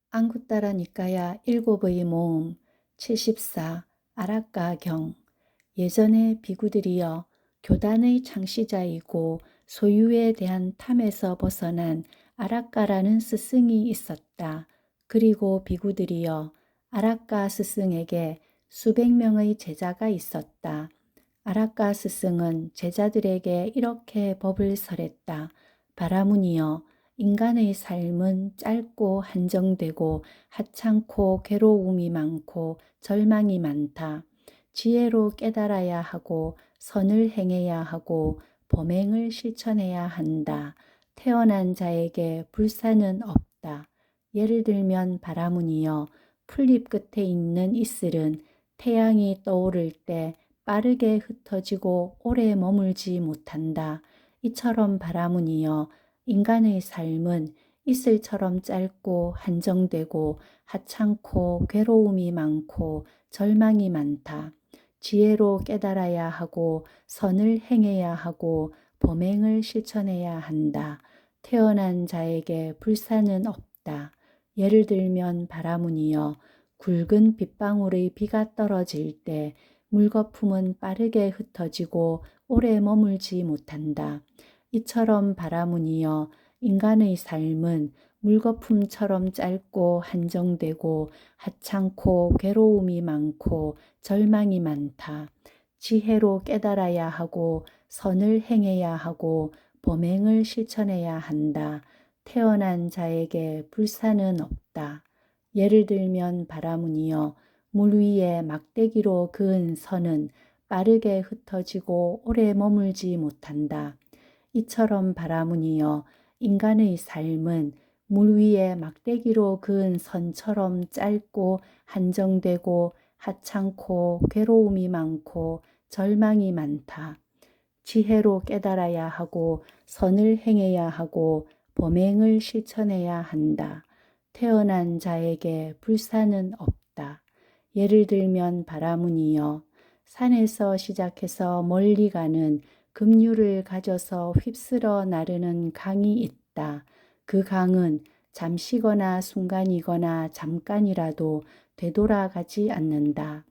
안굿따라 니까야 일곱의 모음 74 아라까경. 예전에 비구들이여 교단의 창시자이고 소유에 대한 탐에서 벗어난 아라까라는 스승이 있었다. 그리고 비구들이여 아라까 스승에게 수백 명의 제자가 있었다. 아라까 스승은 제자들에게 이렇게 법을 설했다. 바라문이여, 인간의 삶은 짧고 한정되고 하찮고 괴로움이 많고 절망이 많다. 지혜로 깨달아야 하고 선을 행해야 하고 범행을 실천해야 한다. 태어난 자에게 불사는 없다. 예를 들면 바라문이여, 풀잎 끝에 있는 이슬은 태양이 떠오를 때 빠르게 흩어지고 오래 머물지 못한다. 이처럼 바라문이여, 인간의 삶은 이슬처럼 짧고 한정되고 하찮고 괴로움이 많고 절망이 많다. 지혜로 깨달아야 하고 선을 행해야 하고 범행을 실천해야 한다. 태어난 자에게 불사는 없다. 예를 들면 바라문이여, 굵은 빗방울의 비가 떨어질 때 물거품은 빠르게 흩어지고 오래 머물지 못한다. 이처럼 바라문이여, 인간의 삶은 물거품처럼 짧고 한정되고 하찮고 괴로움이 많고 절망이 많다. 지혜로 깨달아야 하고 선을 행해야 하고 범행을 실천해야 한다. 태어난 자에게 불사는 없다. 예를 들면 바라문이여, 물 위에 막대기로 그은 선은 빠르게 흩어지고 오래 머물지 못한다. 이처럼 바라문이여, 인간의 삶은 물 위에 막대기로 그은 선처럼 짧고 한정되고 하찮고 괴로움이 많고 절망이 많다. 지혜로 깨달아야 하고 선을 행해야 하고 범행을 실천해야 한다. 태어난 자에게 불사는 없다. 예를 들면 바라문이여, 산에서 시작해서 멀리 가는 급류를 가져서 휩쓸어 나르는 강이 있다. 그 강은 잠시거나 순간이거나 잠깐이라도 되돌아가지 않는다.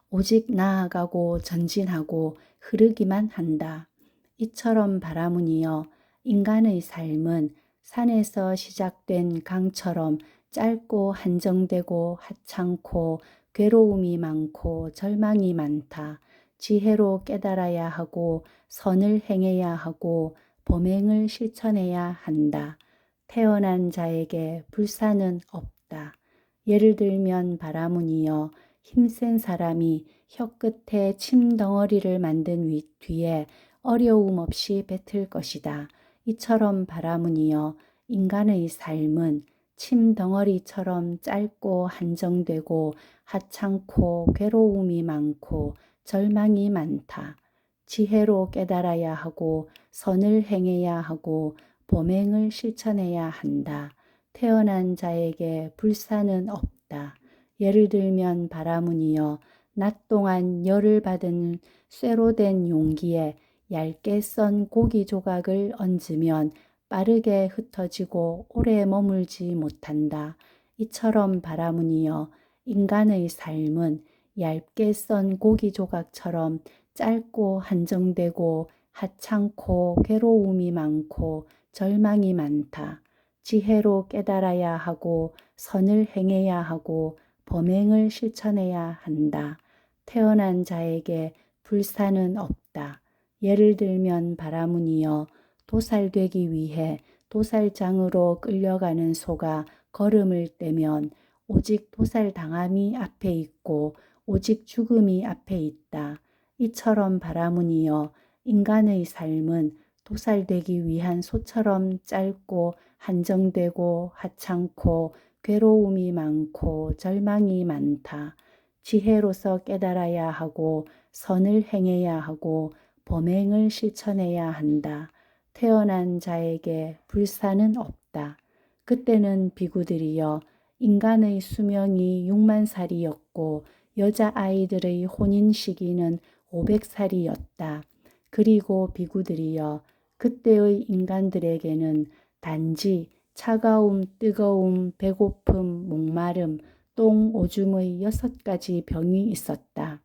오직 나아가고 전진하고 흐르기만 한다. 이처럼 바라문이여, 인간의 삶은 산에서 시작된 강처럼 짧고 한정되고 하찮고 괴로움이 많고 절망이 많다. 지혜로 깨달아야 하고 선을 행해야 하고 범행을 실천해야 한다. 태어난 자에게 불사는 없다. 예를 들면 바라문이여, 힘센 사람이 혀끝에 침덩어리를 만든 뒤에 어려움 없이 뱉을 것이다. 이처럼 바라문이여, 인간의 삶은 침덩어리처럼 짧고 한정되고 하찮고 괴로움이 많고 절망이 많다. 지혜로 깨달아야 하고 선을 행해야 하고 범행을 실천해야 한다. 태어난 자에게 불사는 없다. 예를 들면 바라문이여, 낮 동안 열을 받은 쇠로 된 용기에 얇게 썬 고기 조각을 얹으면 빠르게 흩어지고 오래 머물지 못한다. 이처럼 바라문이여, 인간의 삶은 얇게 썬 고기 조각처럼 짧고 한정되고 하찮고 괴로움이 많고 절망이 많다. 지혜로 깨달아야 하고 선을 행해야 하고 범행을 실천해야 한다. 태어난 자에게 불사는 없다. 예를 들면 바라문이여, 도살되기 위해 도살장으로 끌려가는 소가 걸음을 떼면 오직 도살당함이 앞에 있고 오직 죽음이 앞에 있다. 이처럼 바라문이여, 인간의 삶은 도살되기 위한 소처럼 짧고 한정되고 하찮고 괴로움이 많고 절망이 많다. 지혜로서 깨달아야 하고 선을 행해야 하고 범행을 실천해야 한다. 태어난 자에게 불사는 없다. 그때는 비구들이여, 인간의 수명이 6만 살이었고 여자아이들의 혼인 시기는 500살이었다. 그리고 비구들이여, 그때의 인간들에게는 단지 차가움, 뜨거움, 배고픔, 목마름, 똥, 오줌의 6가지 병이 있었다.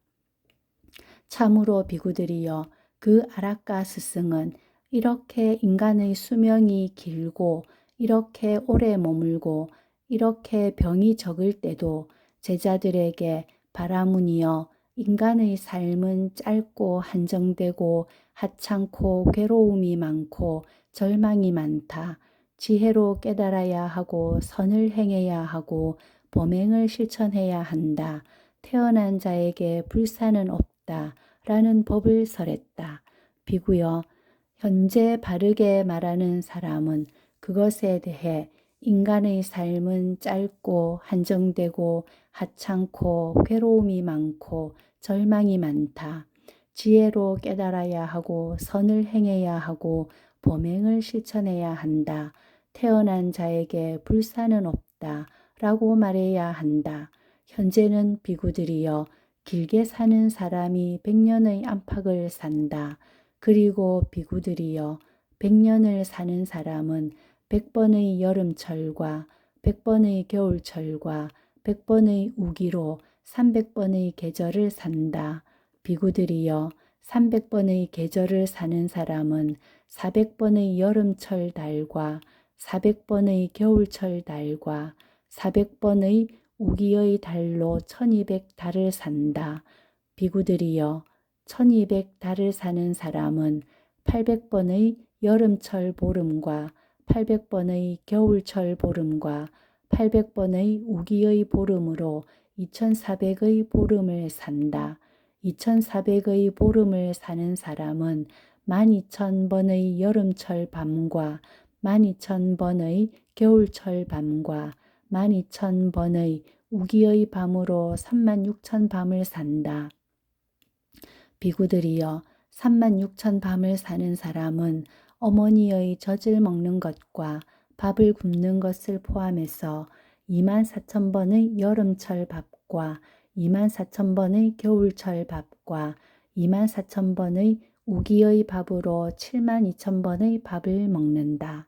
참으로 비구들이여, 그 아라까 스승은 이렇게 인간의 수명이 길고 이렇게 오래 머물고 이렇게 병이 적을 때도 제자들에게 바라무니여, 인간의 삶은 짧고 한정되고 하찮고 괴로움이 많고 절망이 많다. 지혜로 깨달아야 하고 선을 행해야 하고 범행을 실천해야 한다. 태어난 자에게 불사는 없다. 라는 법을 설했다. 비구여, 현재 바르게 말하는 사람은 그것에 대해 인간의 삶은 짧고 한정되고 하찮고 괴로움이 많고 절망이 많다. 지혜로 깨달아야 하고 선을 행해야 하고 범행을 실천해야 한다. 태어난 자에게 불사는 없다. 라고 말해야 한다. 현재는 비구들이여, 길게 사는 사람이 100년의 안팎을 산다. 그리고 비구들이여, 100년을 사는 사람은 100번의 여름철과 100번의 겨울철과 100번의 우기로 300번의 계절을 산다. 비구들이여, 300번의 계절을 사는 사람은 400번의 여름철 달과 400번의 겨울철 달과 400번의 우기의 달로 1200달을 산다. 비구들이여, 1200달을 사는 사람은 800번의 여름철 보름과 800번의 겨울철 보름과 800번의 우기의 보름으로 2400의 보름을 산다. 2400의 보름을 사는 사람은 12000번의 여름철 밤과 12000번의 겨울철 밤과 12000번의 우기의 밤으로 36000 밤을 산다. 비구들이여, 36000 밤을 사는 사람은 어머니의 젖을 먹는 것과 밥을 굶는 것을 포함해서 24000번의 여름철 밥과 24000번의 겨울철 밥과 24000번의 우기의 밥으로 72000번의 밥을 먹는다.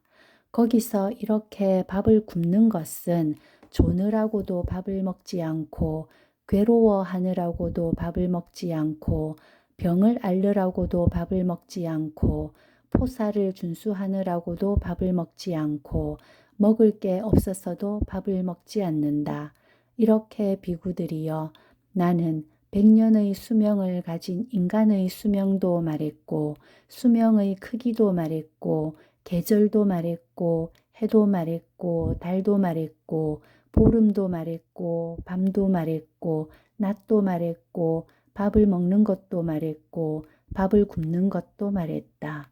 거기서 이렇게 밥을 굶는 것은 조느라고도 밥을 먹지 않고 괴로워하느라고도 밥을 먹지 않고 병을 앓느라고도 밥을 먹지 않고 포사를 준수하느라고도 밥을 먹지 않고 먹을 게 없어서도 밥을 먹지 않는다. 이렇게 비구들이여, 나는 100년의 수명을 가진 인간의 수명도 말했고 수명의 크기도 말했고 계절도 말했고 해도 말했고 달도 말했고 보름도 말했고 밤도 말했고 낮도 말했고 밥을 먹는 것도 말했고 밥을 굶는 것도 말했다.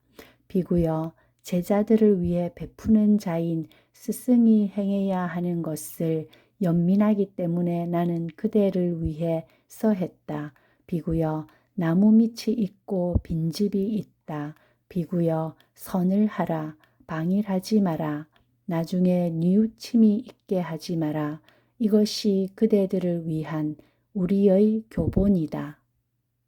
비구여, 제자들을 위해 베푸는 자인 스승이 행해야 하는 것을 연민하기 때문에 나는 그대를 위해 서했다. 비구여, 나무 밑이 있고 빈집이 있다. 비구여, 선을 하라. 방일하지 마라. 나중에 뉘우침이 있게 하지 마라. 이것이 그대들을 위한 우리의 교본이다.